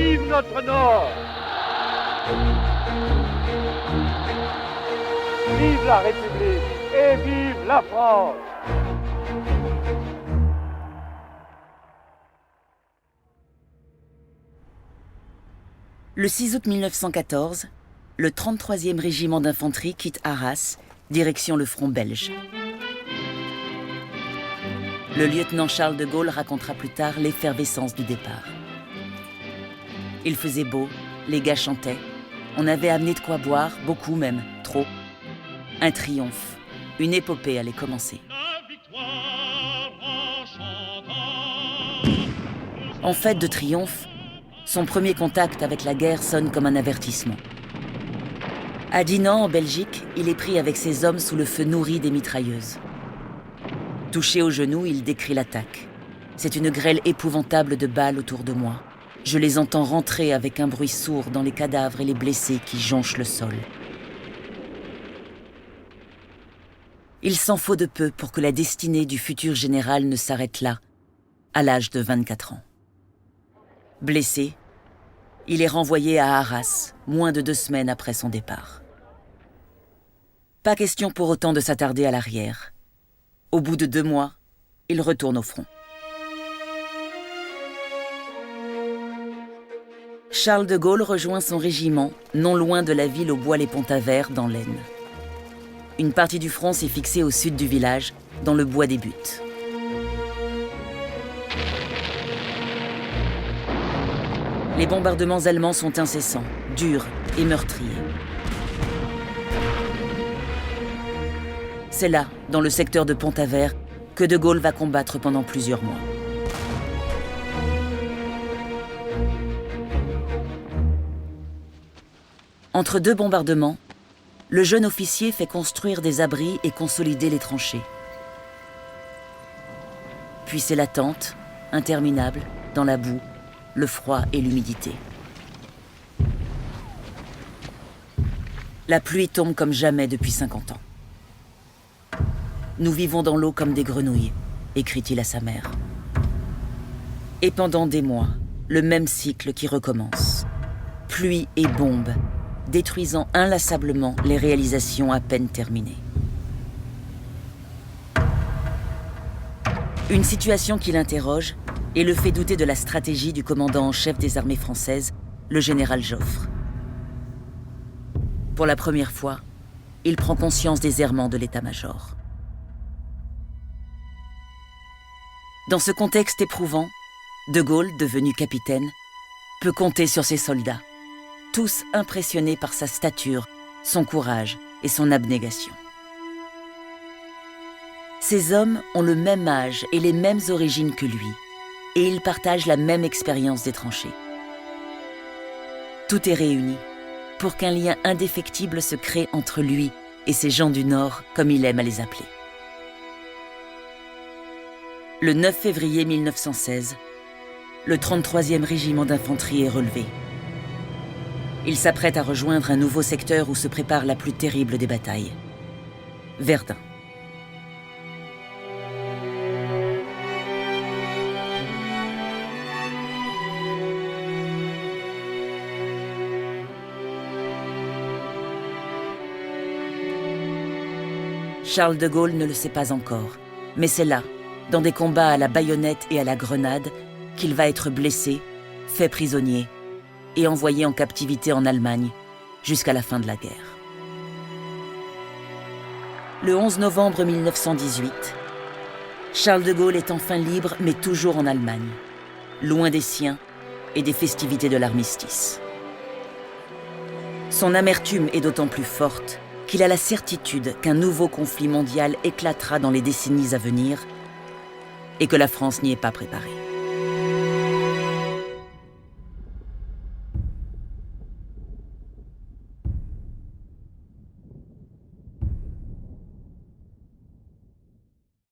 vive notre Nord! Vive la République et vive la France! Le 6 août 1914, le 33e régiment d'infanterie quitte Arras, direction le front belge. Le lieutenant Charles de Gaulle racontera plus tard l'effervescence du départ. Il faisait beau, les gars chantaient, on avait amené de quoi boire, beaucoup même, trop. Un triomphe, une épopée allait commencer. En fait de triomphe, son premier contact avec la guerre sonne comme un avertissement. À Dinant, en Belgique, il est pris avec ses hommes sous le feu nourri des mitrailleuses. Touché au genou, il décrit l'attaque. C'est une grêle épouvantable de balles autour de moi. Je les entends rentrer avec un bruit sourd dans les cadavres et les blessés qui jonchent le sol. Il s'en faut de peu pour que la destinée du futur général ne s'arrête là, à l'âge de 24 ans. Blessé, il est renvoyé à Arras, moins de 2 semaines après son départ. Pas question pour autant de s'attarder à l'arrière. Au bout de 2 mois, il retourne au front. Charles de Gaulle rejoint son régiment, non loin de la ville au Bois-les-Pont-à-Vert, dans l'Aisne. Une partie du front s'est fixée au sud du village, dans le bois des Buttes. Les bombardements allemands sont incessants, durs et meurtriers. C'est là, dans le secteur de Pont-à-Vert, que de Gaulle va combattre pendant plusieurs mois. Entre 2 bombardements, le jeune officier fait construire des abris et consolider les tranchées. Puis c'est l'attente, interminable, dans la boue, le froid et l'humidité. La pluie tombe comme jamais depuis 50 ans. « Nous vivons dans l'eau comme des grenouilles », écrit-il à sa mère. Et pendant des mois, le même cycle qui recommence. Pluie et bombes, détruisant inlassablement les réalisations à peine terminées. Une situation qui l'interroge et le fait douter de la stratégie du commandant en chef des armées françaises, le général Joffre. Pour la première fois, il prend conscience des errements de l'état-major. Dans ce contexte éprouvant, de Gaulle, devenu capitaine, peut compter sur ses soldats, tous impressionnés par sa stature, son courage et son abnégation. Ces hommes ont le même âge et les mêmes origines que lui, et ils partagent la même expérience des tranchées. Tout est réuni pour qu'un lien indéfectible se crée entre lui et ces gens du Nord, comme il aime à les appeler. Le 9 février 1916, le 33e régiment d'infanterie est relevé. Il s'apprête à rejoindre un nouveau secteur où se prépare la plus terrible des batailles, Verdun. Charles de Gaulle ne le sait pas encore, mais c'est là, dans des combats à la baïonnette et à la grenade, qu'il va être blessé, fait prisonnier et envoyé en captivité en Allemagne jusqu'à la fin de la guerre. Le 11 novembre 1918, Charles de Gaulle est enfin libre, mais toujours en Allemagne, loin des siens et des festivités de l'armistice. Son amertume est d'autant plus forte qu'il a la certitude qu'un nouveau conflit mondial éclatera dans les décennies à venir et que la France n'y est pas préparée.